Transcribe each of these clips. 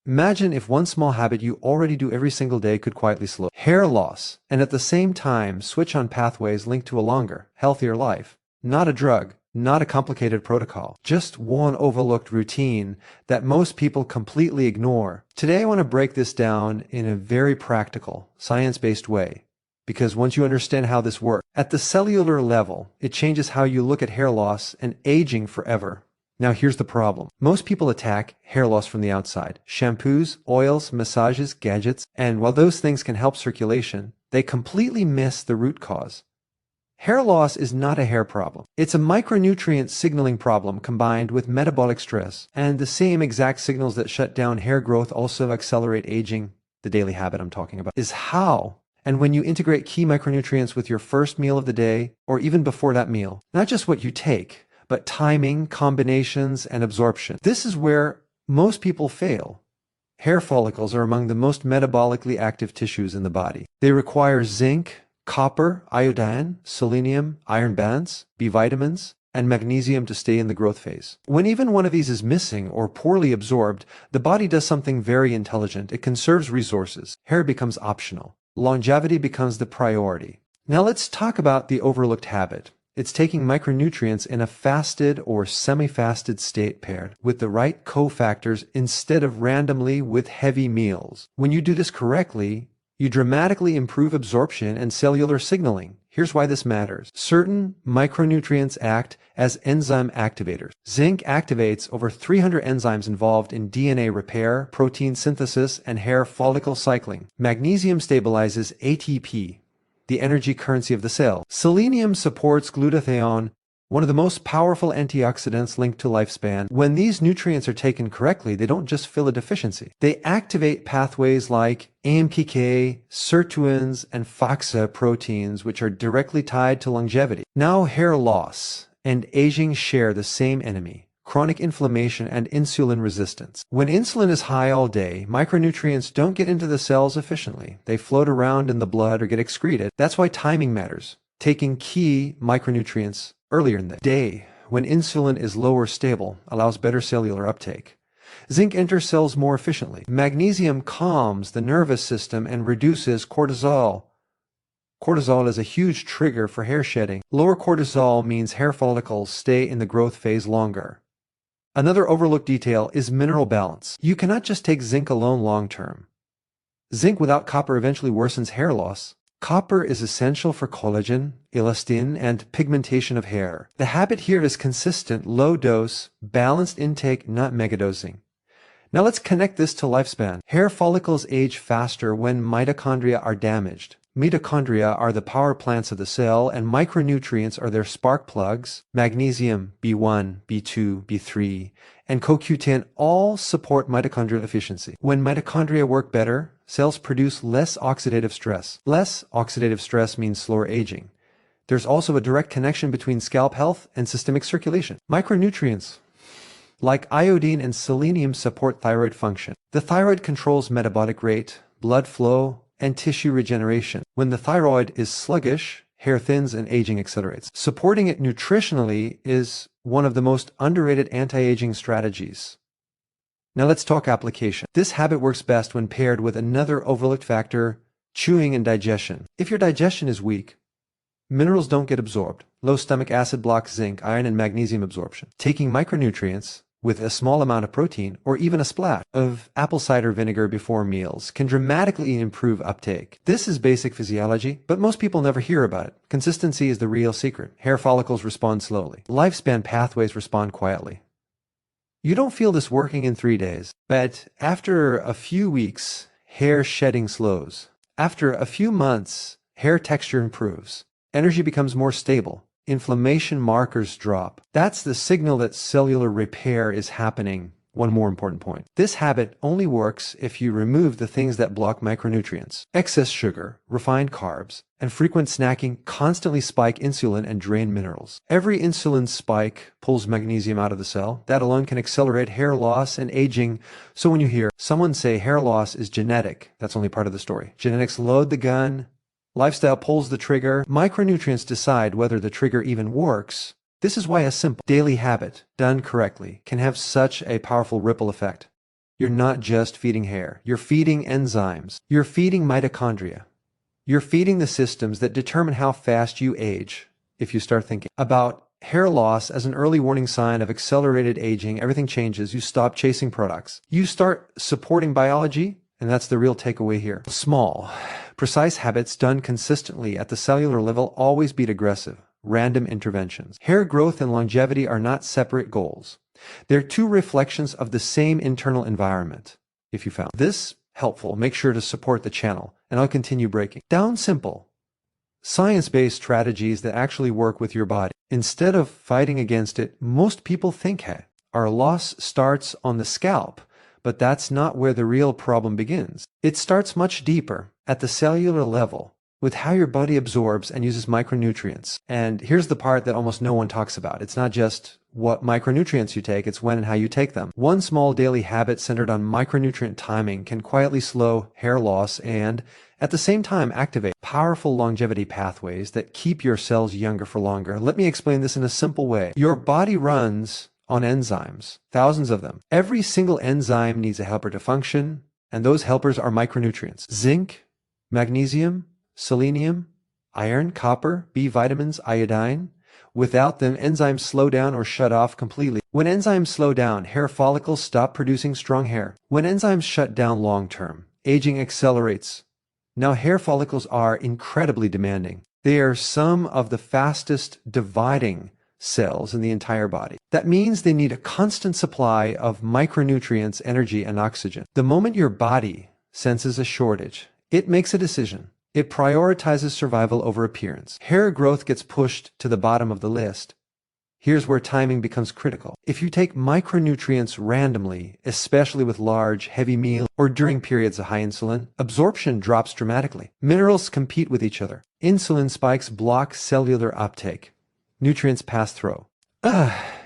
Imagine if one small habit you already do every single day could quietly slow hair loss and at the same time switch on pathways linked to a longer, healthier life. Not a drug, not a complicated protocol, just one overlooked routine that most people completely ignore. Today I want to break this down in a very practical, science-based way. Because once you understand how this works, at the cellular level, it changes how you look at hair loss and aging forever. Now here's the problem. Most people attack hair loss from the outside. Shampoos, oils, massages, gadgets, and while those things can help circulation, they completely miss the root cause. Hair loss is not a hair problem. It's a micronutrient signaling problem combined with metabolic stress, and the same exact signals that shut down hair growth also accelerate aging. The daily habit I'm talking about is how and when you integrate key micronutrients with your first meal of the day or even before that meal. Not just what you take, but timing, combinations, and absorption. This is where most people fail. Hair follicles are among the most metabolically active tissues in the body. They require zinc, copper, iodine, selenium, iron bands, B vitamins, and magnesium to stay in the growth phase. When even one of these is missing or poorly absorbed, the body does something very intelligent. It conserves resources. Hair becomes optional. Longevity becomes the priority. Now let's talk about the overlooked habit. It's taking micronutrients in a fasted or semi-fasted state paired with the right cofactors instead of randomly with heavy meals. When you do this correctly, you dramatically improve absorption and cellular signaling. Here's why this matters. Certain micronutrients act as enzyme activators. Zinc activates over 300 enzymes involved in DNA repair, protein synthesis, and hair follicle cycling. Magnesium stabilizes ATP, the energy currency of the cell. Selenium supports glutathione, one of the most powerful antioxidants linked to lifespan. When these nutrients are taken correctly, they don't just fill a deficiency. They activate pathways like AMPK, sirtuins, and FOXA proteins, which are directly tied to longevity. Now hair loss and aging share the same enemy: chronic inflammation and insulin resistance. When insulin is high all day, micronutrients don't get into the cells efficiently. They float around in the blood or get excreted. That's why timing matters. Taking key micronutrients earlier in the day, when insulin is low or stable, allows better cellular uptake. Zinc enters cells more efficiently. Magnesium calms the nervous system and reduces cortisol. Cortisol is a huge trigger for hair shedding. Lower cortisol means hair follicles stay in the growth phase longer. Another overlooked detail is mineral balance. You cannot just take zinc alone long term. Zinc without copper eventually worsens hair loss. Copper is essential for collagen, elastin, and pigmentation of hair. The habit here is consistent, low dose, balanced intake, not megadosing. Now let's connect this to lifespan. Hair follicles age faster when mitochondria are damaged. Mitochondria are the power plants of the cell, and micronutrients are their spark plugs. Magnesium, B1, B2, B3, and CoQ10 all support mitochondrial efficiency. When mitochondria work better, cells produce less oxidative stress. Less oxidative stress means slower aging. There's also a direct connection between scalp health and systemic circulation. Micronutrients like iodine and selenium support thyroid function. The thyroid controls metabolic rate, blood flow, and tissue regeneration. When the thyroid is sluggish, hair thins and aging accelerates. Supporting it nutritionally is one of the most underrated anti-aging strategies. Now let's talk application. This habit works best when paired with another overlooked factor: chewing and digestion. If your digestion is weak, minerals don't get absorbed. Low stomach acid blocks zinc, iron, and magnesium absorption. Taking micronutrients with a small amount of protein or even a splash of apple cider vinegar before meals can dramatically improve uptake. This is basic physiology, but most people never hear about it. Consistency is the real secret. Hair follicles respond slowly. Lifespan pathways respond quietly. You don't feel this working in 3 days, but after a few weeks, hair shedding slows. After a few months, hair texture improves. Energy becomes more stable. Inflammation markers drop. That's the signal that cellular repair is happening. One more important point. This habit only works if you remove the things that block micronutrients. Excess sugar, refined carbs, and frequent snacking constantly spike insulin and drain minerals. Every insulin spike pulls magnesium out of the cell. That alone can accelerate hair loss and aging. So when you hear someone say hair loss is genetic, that's only part of the story. Genetics load the gun. Lifestyle pulls the trigger. Micronutrients decide whether the trigger even works. This is why a simple daily habit, done correctly, can have such a powerful ripple effect. You're not just feeding hair. You're feeding enzymes. You're feeding mitochondria. You're feeding the systems that determine how fast you age. If you start thinking about hair loss as an early warning sign of accelerated aging, everything changes. You stop chasing products. You start supporting biology, and that's the real takeaway here. Small, precise habits done consistently at the cellular level always beat aggressive, random interventions. Hair growth and longevity are not separate goals. They're two reflections of the same internal environment. If you found this helpful, make sure to support the channel, and I'll continue breaking down simple, science-based strategies that actually work with your body. Instead of fighting against it, most people think, hey, our loss starts on the scalp, but that's not where the real problem begins. It starts much deeper, at the cellular level, with how your body absorbs and uses micronutrients. And here's the part that almost no one talks about. It's not just what micronutrients you take, it's when and how you take them. One small daily habit centered on micronutrient timing can quietly slow hair loss and, at the same time, activate powerful longevity pathways that keep your cells younger for longer. Let me explain this in a simple way. Your body runs on enzymes, thousands of them. Every single enzyme needs a helper to function, and those helpers are micronutrients. Zinc, magnesium, selenium, iron, copper, B vitamins, iodine. Without them, enzymes slow down or shut off completely. When enzymes slow down, hair follicles stop producing strong hair. When enzymes shut down long-term, aging accelerates. Now, hair follicles are incredibly demanding. They are some of the fastest dividing cells in the entire body. That means they need a constant supply of micronutrients, energy, and oxygen. The moment your body senses a shortage, it makes a decision. It prioritizes survival over appearance. Hair growth gets pushed to the bottom of the list. Here's where timing becomes critical. If you take micronutrients randomly, especially with large, heavy meals or during periods of high insulin, absorption drops dramatically. Minerals compete with each other. Insulin spikes block cellular uptake. Nutrients pass through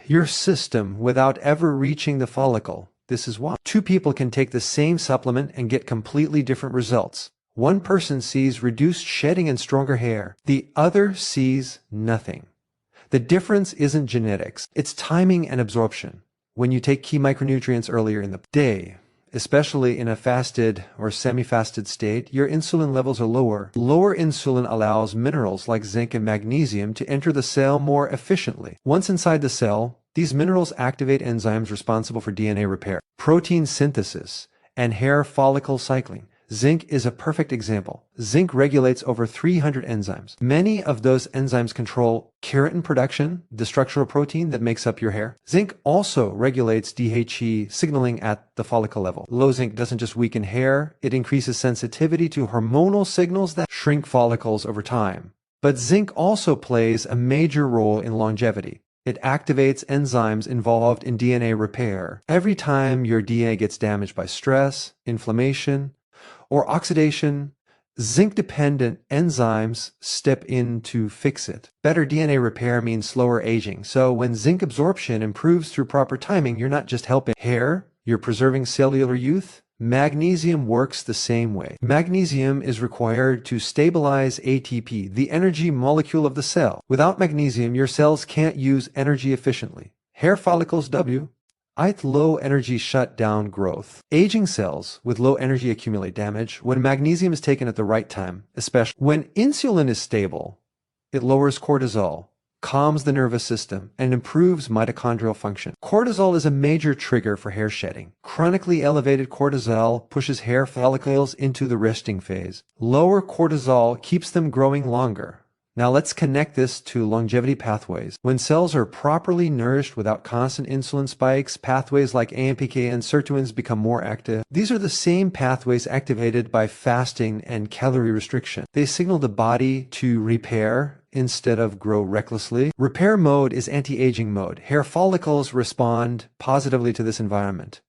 your system without ever reaching the follicle. This is why two people can take the same supplement and get completely different results. One person sees reduced shedding and stronger hair. The other sees nothing. The difference isn't genetics. It's timing and absorption. When you take key micronutrients earlier in the day, especially in a fasted or semi-fasted state, your insulin levels are lower. Lower insulin allows minerals like zinc and magnesium to enter the cell more efficiently. Once inside the cell, these minerals activate enzymes responsible for DNA repair, protein synthesis, and hair follicle cycling. Zinc is a perfect example. Zinc regulates over 300 enzymes. Many of those enzymes control keratin production, the structural protein that makes up your hair. Zinc also regulates DHE signaling at the follicle level. Low zinc doesn't just weaken hair, it increases sensitivity to hormonal signals that shrink follicles over time. But zinc also plays a major role in longevity. It activates enzymes involved in DNA repair. Every time your DNA gets damaged by stress, inflammation, or oxidation, zinc-dependent enzymes step in to fix it. Better DNA repair means slower aging. So when zinc absorption improves through proper timing, you're not just helping hair, you're preserving cellular youth. Magnesium works the same way. Magnesium is required to stabilize ATP, the energy molecule of the cell. Without magnesium, your cells can't use energy efficiently. Hair follicles low energy shut down growth. Aging cells with low energy accumulate damage. When magnesium is taken at the right time, especially when insulin is stable, it lowers cortisol, calms the nervous system, and improves mitochondrial function. Cortisol is a major trigger for hair shedding. Chronically elevated cortisol pushes hair follicles into the resting phase. Lower cortisol keeps them growing longer. Now let's connect this to longevity pathways. When cells are properly nourished without constant insulin spikes, pathways like AMPK and sirtuins become more active. These are the same pathways activated by fasting and calorie restriction. They signal the body to repair instead of grow recklessly. Repair mode is anti-aging mode. Hair follicles respond positively to this environment.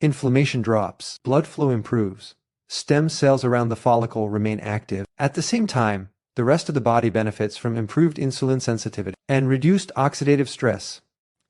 Inflammation drops. Blood flow improves. Stem cells around the follicle remain active. At the same time, the rest of the body benefits from improved insulin sensitivity and reduced oxidative stress.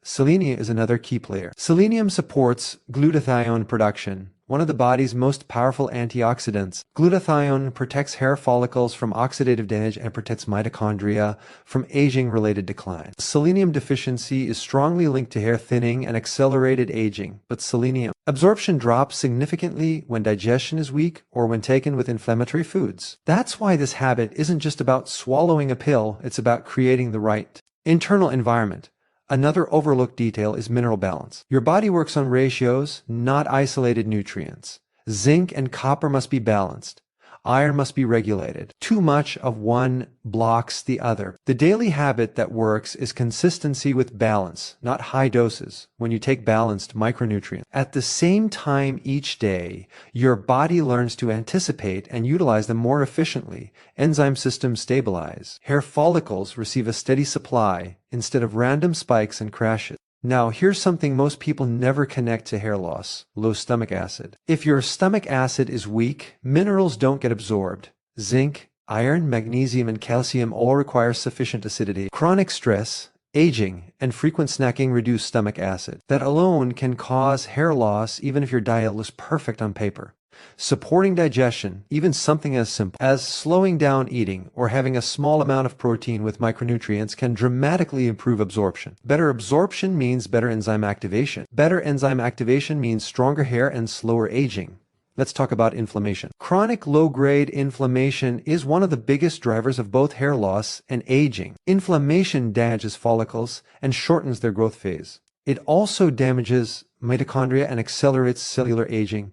Selenium is another key player. Selenium supports glutathione production, one of the body's most powerful antioxidants. Glutathione protects hair follicles from oxidative damage and protects mitochondria from aging-related decline. Selenium deficiency is strongly linked to hair thinning and accelerated aging, but selenium absorption drops significantly when digestion is weak or when taken with inflammatory foods. That's why this habit isn't just about swallowing a pill, it's about creating the right internal environment. Another overlooked detail is mineral balance. Your body works on ratios, not isolated nutrients. Zinc and copper must be balanced. Iron must be regulated. Too much of one blocks the other. The daily habit that works is consistency with balance, not high doses, when you take balanced micronutrients. At the same time each day, your body learns to anticipate and utilize them more efficiently. Enzyme systems stabilize. Hair follicles receive a steady supply instead of random spikes and crashes. Now, here's something most people never connect to hair loss: low stomach acid. If your stomach acid is weak, minerals don't get absorbed. Zinc, iron, magnesium, and calcium all require sufficient acidity. Chronic stress, aging, and frequent snacking reduce stomach acid. That alone can cause hair loss even if your diet looks perfect on paper. Supporting digestion, even something as simple as slowing down eating or having a small amount of protein with micronutrients, can dramatically improve absorption. Better absorption means better enzyme activation. Better enzyme activation means stronger hair and slower aging. Let's talk about inflammation. Chronic low-grade inflammation is one of the biggest drivers of both hair loss and aging. Inflammation damages follicles and shortens their growth phase. It also damages mitochondria and accelerates cellular aging.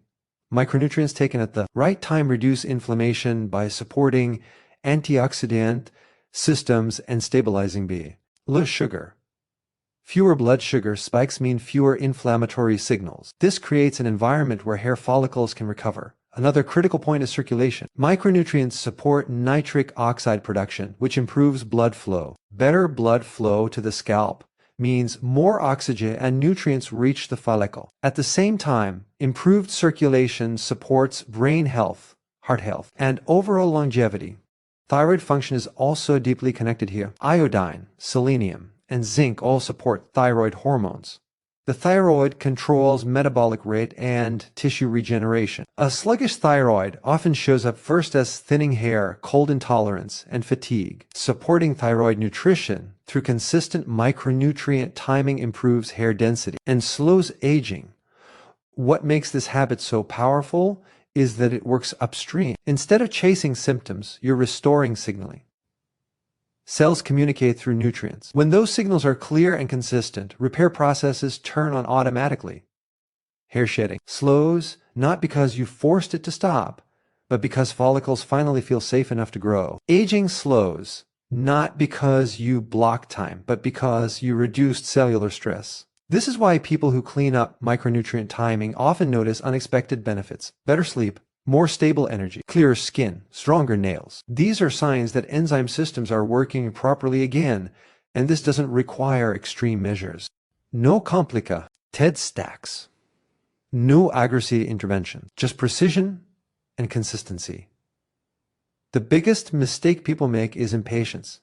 Micronutrients taken at the right time reduce inflammation by supporting antioxidant systems and stabilizing blood sugar. Fewer blood sugar spikes mean fewer inflammatory signals. This creates an environment where hair follicles can recover. Another critical point is circulation. Micronutrients support nitric oxide production, which improves blood flow. Better blood flow to the scalp means more oxygen and nutrients reach the follicle. At the same time, improved circulation supports brain health, heart health, and overall longevity. Thyroid function is also deeply connected here. Iodine, selenium, and zinc all support thyroid hormones. The thyroid controls metabolic rate and tissue regeneration. A sluggish thyroid often shows up first as thinning hair, cold intolerance, and fatigue. Supporting thyroid nutrition through consistent micronutrient timing improves hair density and slows aging. What makes this habit so powerful is that it works upstream. Instead of chasing symptoms, you're restoring signaling. Cells communicate through nutrients. When those signals are clear and consistent, repair processes turn on automatically. Hair shedding slows, not because you forced it to stop, but because follicles finally feel safe enough to grow. Aging slows, not because you blocked time, but because you reduced cellular stress. This is why people who clean up micronutrient timing often notice unexpected benefits: better sleep, more stable energy, clearer skin, stronger nails. These are signs that enzyme systems are working properly again, and this doesn't require extreme measures. No complica, TED stacks. No aggressive intervention, just precision and consistency. The biggest mistake people make is impatience.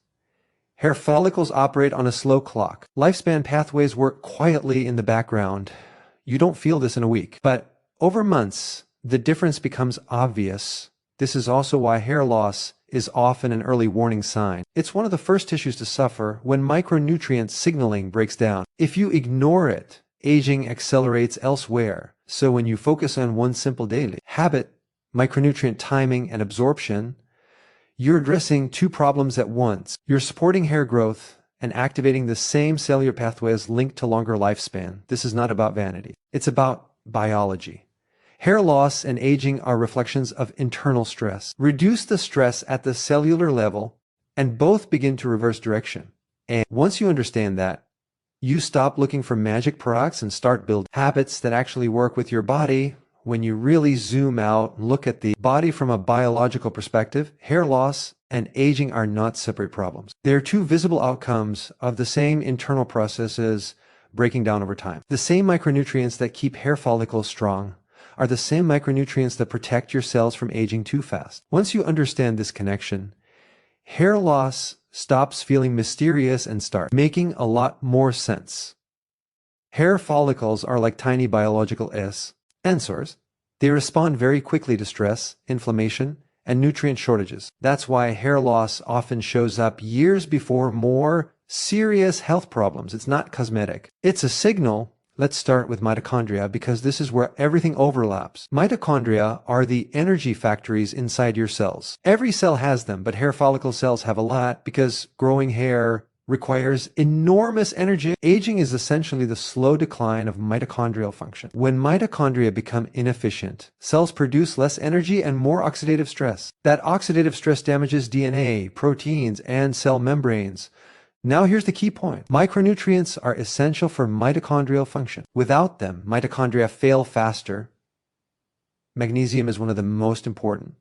Hair follicles operate on a slow clock. Lifespan pathways work quietly in the background. You don't feel this in a week, but over months, the difference becomes obvious. This is also why hair loss is often an early warning sign. It's one of the first tissues to suffer when micronutrient signaling breaks down. If you ignore it, aging accelerates elsewhere. So when you focus on one simple daily habit, micronutrient timing and absorption, you're addressing two problems at once. You're supporting hair growth and activating the same cellular pathways linked to longer lifespan. This is not about vanity. It's about biology. Hair loss and aging are reflections of internal stress. Reduce the stress at the cellular level, and both begin to reverse direction. And once you understand that, you stop looking for magic products and start building habits that actually work with your body. When you really zoom out and look at the body from a biological perspective, hair loss and aging are not separate problems. They're two visible outcomes of the same internal processes breaking down over time. The same micronutrients that keep hair follicles strong are the same micronutrients that protect your cells from aging too fast. Once you understand this connection, hair loss stops feeling mysterious and starts making a lot more sense. Hair follicles are like tiny biological sensors. They respond very quickly to stress, inflammation, and nutrient shortages. That's why hair loss often shows up years before more serious health problems. It's not cosmetic. It's a signal. Let's start with mitochondria because this is where everything overlaps. Mitochondria are the energy factories inside your cells. Every cell has them, but hair follicle cells have a lot because growing hair requires enormous energy. Aging is essentially the slow decline of mitochondrial function. When mitochondria become inefficient, cells produce less energy and more oxidative stress. That oxidative stress damages DNA, proteins, and cell membranes. Now here's the key point. Micronutrients are essential for mitochondrial function. Without them, mitochondria fail faster. Magnesium is one of the most important.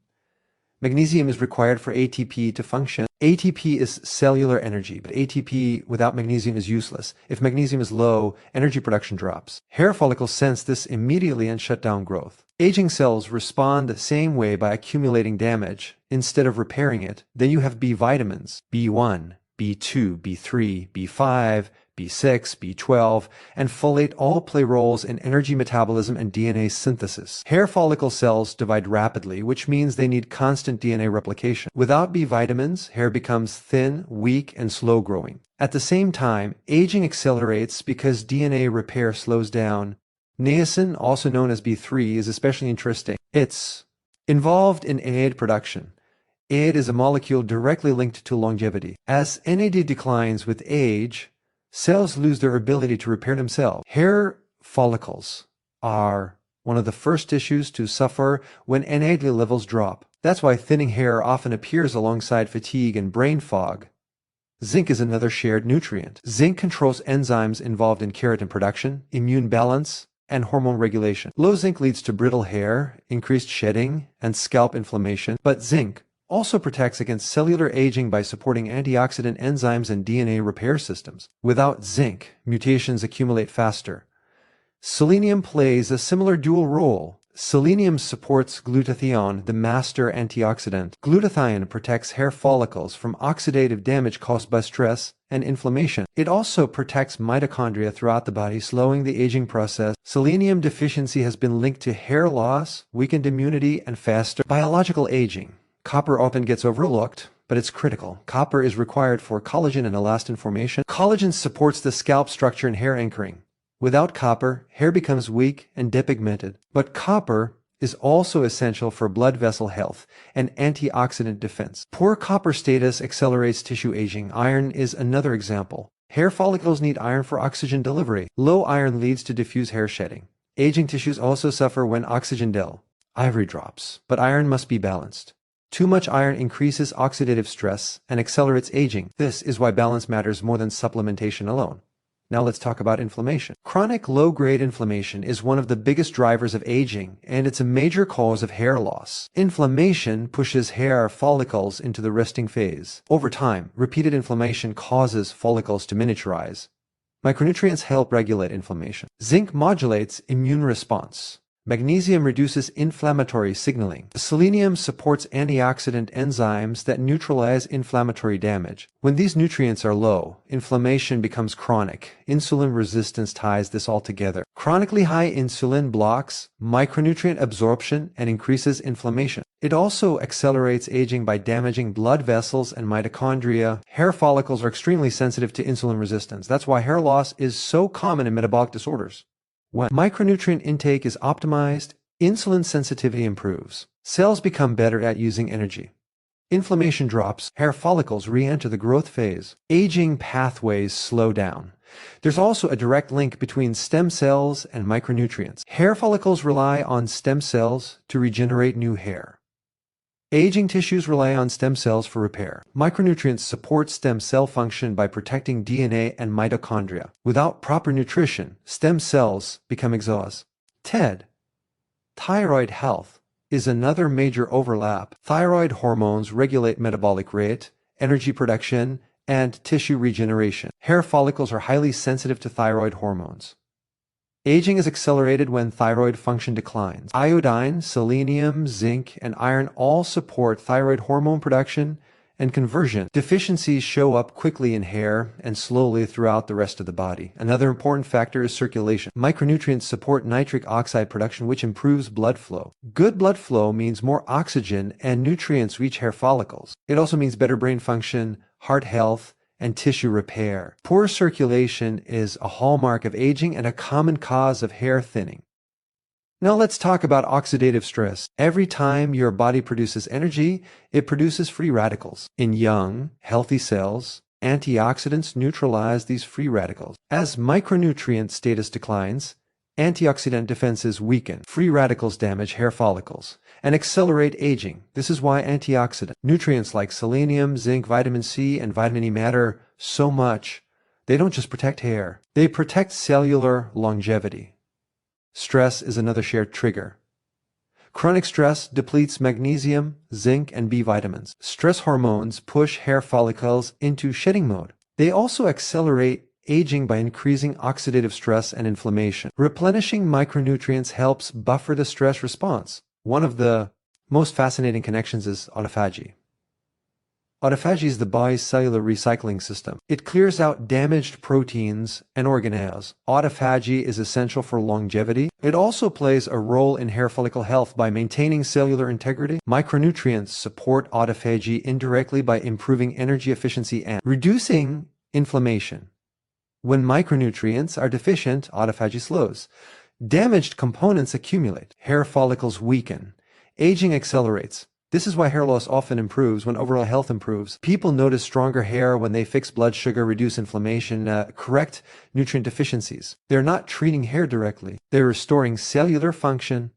Magnesium is required for ATP to function. ATP is cellular energy, but ATP without magnesium is useless. If magnesium is low, energy production drops. Hair follicles sense this immediately and shut down growth. Aging cells respond the same way by accumulating damage instead of repairing it. Then you have B vitamins, B1, B2, B3, B5, B6, B12, and folate all play roles in energy metabolism and DNA synthesis. Hair follicle cells divide rapidly, which means they need constant DNA replication. Without B vitamins, hair becomes thin, weak, and slow growing. At the same time, aging accelerates because DNA repair slows down. Niacin, also known as B3, is especially interesting. It's involved in NAD production. NAD is a molecule directly linked to longevity. As NAD declines with age, cells lose their ability to repair themselves. Hair follicles are one of the first tissues to suffer when NAD levels drop. That's why thinning hair often appears alongside fatigue and brain fog. Zinc is another shared nutrient. Zinc controls enzymes involved in keratin production, immune balance, and hormone regulation. Low zinc leads to brittle hair, increased shedding, and scalp inflammation, but zinc also protects against cellular aging by supporting antioxidant enzymes and DNA repair systems. Without zinc, mutations accumulate faster. Selenium plays a similar dual role. Selenium supports glutathione, the master antioxidant. Glutathione protects hair follicles from oxidative damage caused by stress and inflammation. It also protects mitochondria throughout the body, slowing the aging process. Selenium deficiency has been linked to hair loss, weakened immunity, and faster biological aging. Copper often gets overlooked, but it's critical. Copper is required for collagen and elastin formation. Collagen supports the scalp structure and hair anchoring. Without copper, hair becomes weak and depigmented. But copper is also essential for blood vessel health and antioxidant defense. Poor copper status accelerates tissue aging. Iron is another example. Hair follicles need iron for oxygen delivery. Low iron leads to diffuse hair shedding. Aging tissues also suffer when oxygen ivory drops, but iron must be balanced. Too much iron increases oxidative stress and accelerates aging. This is why balance matters more than supplementation alone. Now let's talk about inflammation. Chronic low-grade inflammation is one of the biggest drivers of aging, and it's a major cause of hair loss. Inflammation pushes hair follicles into the resting phase. Over time, repeated inflammation causes follicles to miniaturize. Micronutrients help regulate inflammation. Zinc modulates immune response. Magnesium reduces inflammatory signaling. Selenium supports antioxidant enzymes that neutralize inflammatory damage. When these nutrients are low, inflammation becomes chronic. Insulin resistance ties this all together. Chronically high insulin blocks micronutrient absorption and increases inflammation. It also accelerates aging by damaging blood vessels and mitochondria. Hair follicles are extremely sensitive to insulin resistance. That's why hair loss is so common in metabolic disorders. When micronutrient intake is optimized, insulin sensitivity improves. Cells become better at using energy. Inflammation drops, hair follicles re-enter the growth phase. Aging pathways slow down. There's also a direct link between stem cells and micronutrients. Hair follicles rely on stem cells to regenerate new hair. Aging tissues rely on stem cells for repair. Micronutrients support stem cell function by protecting DNA and mitochondria. Without proper nutrition, stem cells become exhausted. Thyroid health is another major overlap. Thyroid hormones regulate metabolic rate, energy production, and tissue regeneration. Hair follicles are highly sensitive to thyroid hormones. Aging is accelerated when thyroid function declines. Iodine, selenium, zinc, and iron all support thyroid hormone production and conversion. Deficiencies show up quickly in hair and slowly throughout the rest of the body. Another important factor is circulation. Micronutrients support nitric oxide production, which improves blood flow. Good blood flow means more oxygen and nutrients reach hair follicles. It also means better brain function, heart health, and tissue repair. Poor circulation is a hallmark of aging and a common cause of hair thinning. Now let's talk about oxidative stress. Every time your body produces energy, it produces free radicals. In young, healthy cells, antioxidants neutralize these free radicals. As micronutrient status declines, antioxidant defenses weaken. Free radicals damage hair follicles and accelerate aging. This is why antioxidant nutrients like selenium, zinc, vitamin C, and vitamin E matter so much. They don't just protect hair, they protect cellular longevity. Stress is another shared trigger. Chronic stress depletes magnesium, zinc, and B vitamins. Stress hormones push hair follicles into shedding mode. They also accelerate aging by increasing oxidative stress and inflammation. Replenishing micronutrients helps buffer the stress response. One of the most fascinating connections is autophagy. Autophagy is the body's cellular recycling system. It clears out damaged proteins and organelles. Autophagy is essential for longevity. It also plays a role in hair follicle health by maintaining cellular integrity. Micronutrients support autophagy indirectly by improving energy efficiency and reducing inflammation. When micronutrients are deficient, autophagy slows. Damaged components accumulate. Hair follicles weaken. Aging accelerates. This is why hair loss often improves when overall health improves. People notice stronger hair when they fix blood sugar, reduce inflammation, correct nutrient deficiencies. They're not treating hair directly. They're restoring cellular function.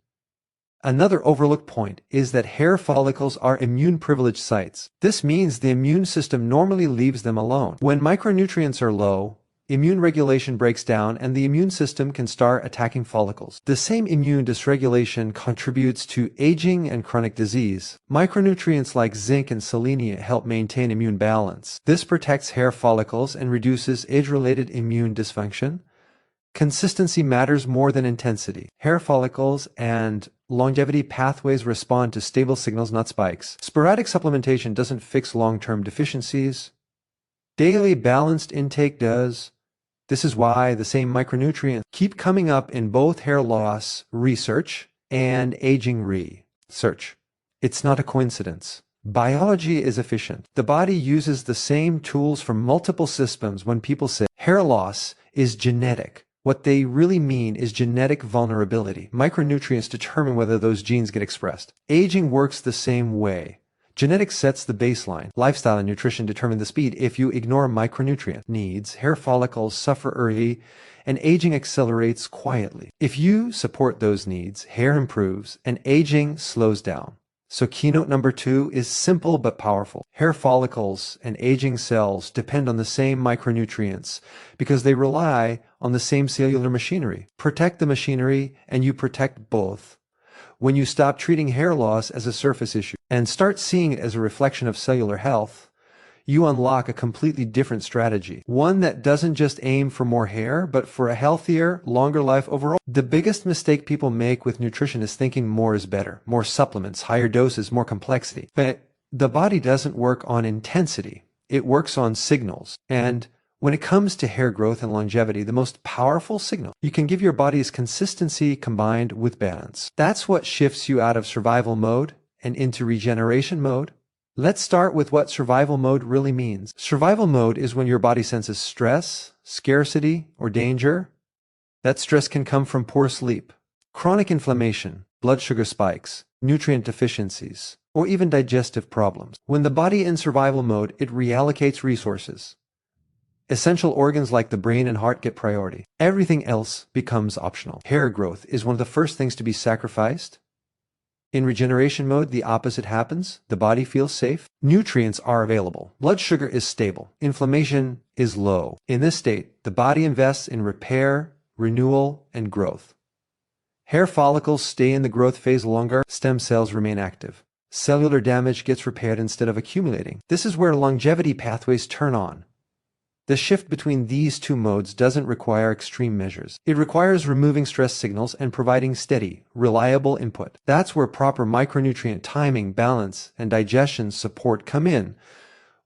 Another overlooked point is that hair follicles are immune-privileged sites. This means the immune system normally leaves them alone. When micronutrients are low, immune regulation breaks down and the immune system can start attacking follicles. The same immune dysregulation contributes to aging and chronic disease. Micronutrients like zinc and selenium help maintain immune balance. This protects hair follicles and reduces age-related immune dysfunction. Consistency matters more than intensity. Hair follicles and longevity pathways respond to stable signals, not spikes. Sporadic supplementation doesn't fix long-term deficiencies. Daily balanced intake does. This is why the same micronutrients keep coming up in both hair loss research and aging research. It's not a coincidence. Biology is efficient. The body uses the same tools from multiple systems. When people say hair loss is genetic, what they really mean is genetic vulnerability. Micronutrients determine whether those genes get expressed. Aging works the same way. Genetics sets the baseline. Lifestyle and nutrition determine the speed. If you ignore micronutrient needs, hair follicles suffer early and aging accelerates quietly. If you support those needs, hair improves and aging slows down. So keynote number 2 is simple but powerful. Hair follicles and aging cells depend on the same micronutrients because they rely on the same cellular machinery. Protect the machinery and you protect both. When you stop treating hair loss as a surface issue and start seeing it as a reflection of cellular health, you unlock a completely different strategy. One that doesn't just aim for more hair, but for a healthier, longer life overall. The biggest mistake people make with nutrition is thinking more is better. More supplements, higher doses, more complexity. But the body doesn't work on intensity. It works on signals. And when it comes to hair growth and longevity, the most powerful signal you can give your body is consistency combined with balance. That's what shifts you out of survival mode and into regeneration mode. Let's start with what survival mode really means. Survival mode is when your body senses stress, scarcity, or danger. That stress can come from poor sleep, chronic inflammation, blood sugar spikes, nutrient deficiencies, or even digestive problems. When the body is in survival mode, it reallocates resources. Essential organs like the brain and heart get priority. Everything else becomes optional. Hair growth is one of the first things to be sacrificed. In regeneration mode, the opposite happens. The body feels safe. Nutrients are available. Blood sugar is stable. Inflammation is low. In this state, the body invests in repair, renewal, and growth. Hair follicles stay in the growth phase longer. Stem cells remain active. Cellular damage gets repaired instead of accumulating. This is where longevity pathways turn on. The shift between these two modes doesn't require extreme measures. It requires removing stress signals and providing steady, reliable input. That's where proper micronutrient timing, balance, and digestion support come in.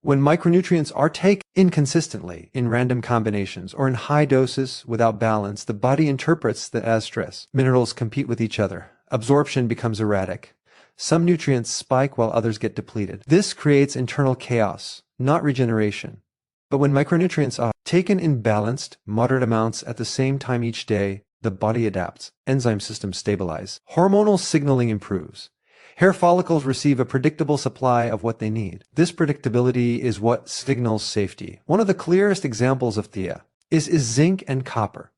When micronutrients are taken inconsistently, in random combinations, or in high doses without balance, the body interprets that as stress. Minerals compete with each other. Absorption becomes erratic. Some nutrients spike while others get depleted. This creates internal chaos, not regeneration. But when micronutrients are taken in balanced, moderate amounts at the same time each day, the body adapts. Enzyme systems stabilize. Hormonal signaling improves. Hair follicles receive a predictable supply of what they need. This predictability is what signals safety. One of the clearest examples of THEA is zinc and copper.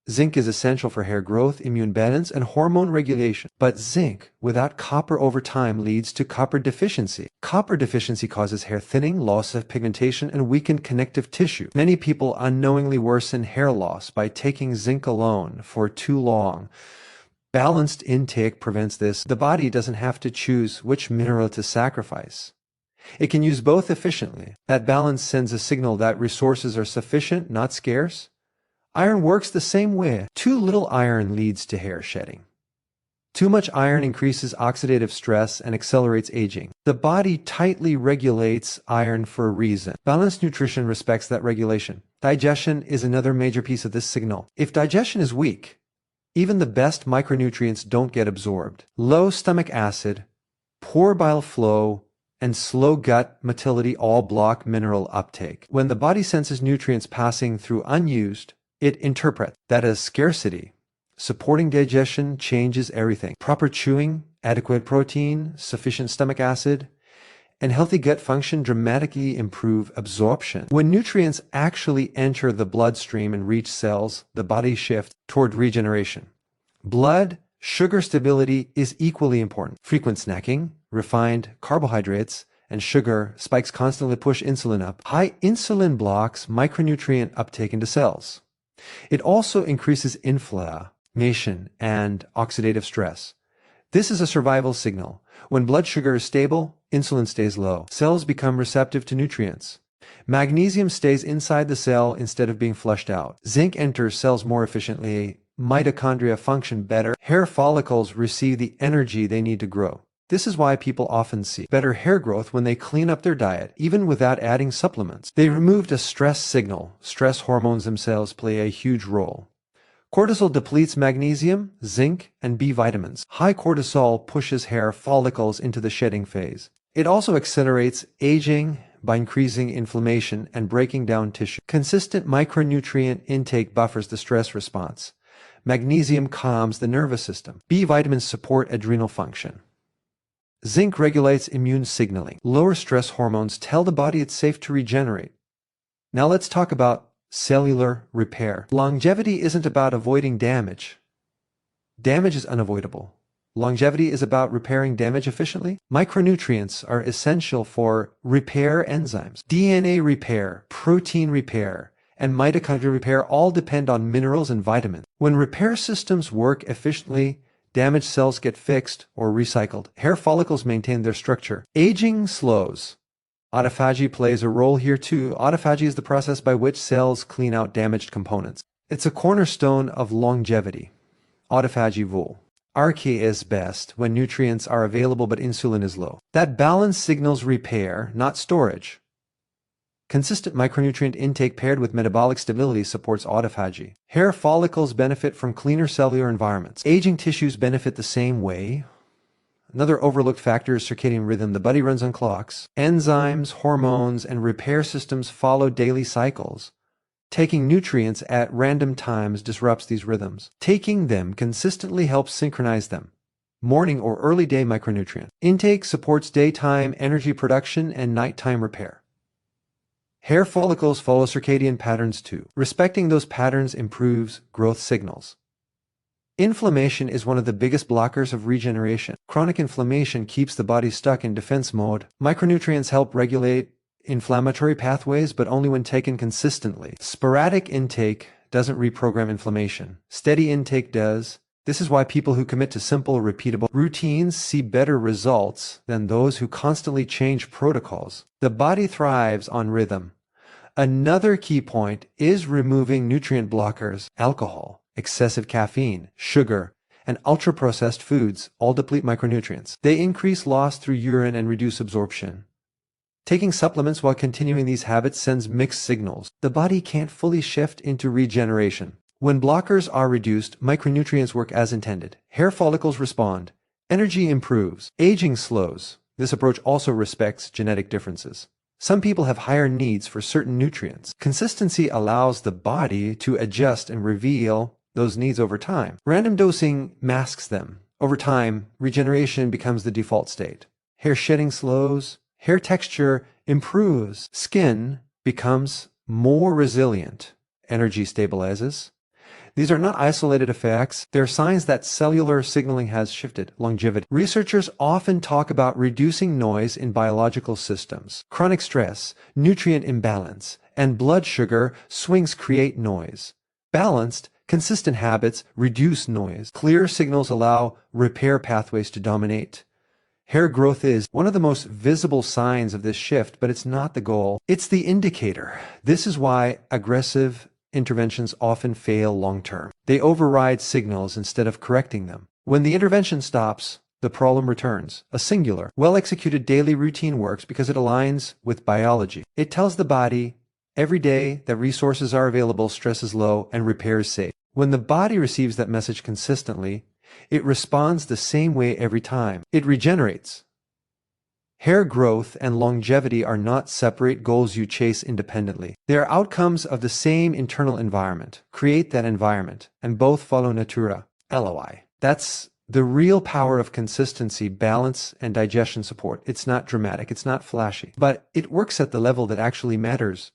Zinc is essential for hair growth, immune balance, and hormone regulation. But zinc without copper over time leads to copper deficiency. Copper deficiency causes hair thinning, loss of pigmentation, and weakened connective tissue. Many people unknowingly worsen hair loss by taking zinc alone for too long. Balanced intake prevents this. The body doesn't have to choose which mineral to sacrifice. It can use both efficiently. That balance sends a signal that resources are sufficient, not scarce. Iron works the same way. Too little iron leads to hair shedding. Too much iron increases oxidative stress and accelerates aging. The body tightly regulates iron for a reason. Balanced nutrition respects that regulation. Digestion is another major piece of this signal. If digestion is weak, even the best micronutrients don't get absorbed. Low stomach acid, poor bile flow, and slow gut motility all block mineral uptake. When the body senses nutrients passing through unused, it interprets that as scarcity. Supporting digestion changes everything. Proper chewing, adequate protein, sufficient stomach acid, and healthy gut function dramatically improve absorption. When nutrients actually enter the bloodstream and reach cells, the body shifts toward regeneration. Blood sugar stability is equally important. Frequent snacking, refined carbohydrates, and sugar spikes constantly push insulin up. High insulin blocks micronutrient uptake into cells. It also increases inflammation and oxidative stress. This is a survival signal. When blood sugar is stable, insulin stays low. Cells become receptive to nutrients. Magnesium stays inside the cell instead of being flushed out. Zinc enters cells more efficiently. Mitochondria function better. Hair follicles receive the energy they need to grow. This is why people often see better hair growth when they clean up their diet, even without adding supplements. They removed a stress signal. Stress hormones themselves play a huge role. Cortisol depletes magnesium, zinc, and B vitamins. High cortisol pushes hair follicles into the shedding phase. It also accelerates aging by increasing inflammation and breaking down tissue. Consistent micronutrient intake buffers the stress response. Magnesium calms the nervous system. B vitamins support adrenal function. Zinc regulates immune signaling. Lower stress hormones tell the body it's safe to regenerate. Now let's talk about cellular repair. Longevity isn't about avoiding damage. Damage is unavoidable. Longevity is about repairing damage efficiently. Micronutrients are essential for repair enzymes. DNA repair, protein repair, and mitochondrial repair all depend on minerals and vitamins. When repair systems work efficiently, damaged cells get fixed or recycled. Hair follicles maintain their structure. Aging slows. Autophagy plays a role here too. Autophagy is the process by which cells clean out damaged components. It's a cornerstone of longevity. Autophagy vol. RK is best when nutrients are available but insulin is low. That balance signals repair, not storage. Consistent micronutrient intake paired with metabolic stability supports autophagy. Hair follicles benefit from cleaner cellular environments. Aging tissues benefit the same way. Another overlooked factor is circadian rhythm. The body runs on clocks. Enzymes, hormones, and repair systems follow daily cycles. Taking nutrients at random times disrupts these rhythms. Taking them consistently helps synchronize them. Morning or early day micronutrient intake supports daytime energy production and nighttime repair. Hair follicles follow circadian patterns too. Respecting those patterns improves growth signals. Inflammation is one of the biggest blockers of regeneration. Chronic inflammation keeps the body stuck in defense mode. Micronutrients help regulate inflammatory pathways, but only when taken consistently. Sporadic intake doesn't reprogram inflammation. Steady intake does. This is why people who commit to simple, repeatable routines see better results than those who constantly change protocols. The body thrives on rhythm. Another key point is removing nutrient blockers. Alcohol, excessive caffeine, sugar, and ultra-processed foods all deplete micronutrients. They increase loss through urine and reduce absorption. Taking supplements while continuing these habits sends mixed signals. The body can't fully shift into regeneration. When blockers are reduced, micronutrients work as intended. Hair follicles respond. Energy improves. Aging slows. This approach also respects genetic differences. Some people have higher needs for certain nutrients. Consistency allows the body to adjust and reveal those needs over time. Random dosing masks them. Over time, regeneration becomes the default state. Hair shedding slows. Hair texture improves. Skin becomes more resilient. Energy stabilizes. These are not isolated effects. They're signs that cellular signaling has shifted. Longevity. Researchers often talk about reducing noise in biological systems. Chronic stress, nutrient imbalance, and blood sugar swings create noise. Balanced, consistent habits reduce noise. Clear signals allow repair pathways to dominate. Hair growth is one of the most visible signs of this shift, but it's not the goal. It's the indicator. This is why aggressive interventions often fail long-term. They override signals instead of correcting them. When the intervention stops, the problem returns. A singular, well-executed daily routine works because it aligns with biology. It tells the body every day that resources are available, stress is low, and repair is safe. When the body receives that message consistently, it responds the same way every time. It regenerates. Hair growth and longevity are not separate goals you chase independently. They are outcomes of the same internal environment. Create that environment, and both follow natura. LOI. That's the real power of consistency, balance, and digestion support. It's not dramatic, it's not flashy, but it works at the level that actually matters.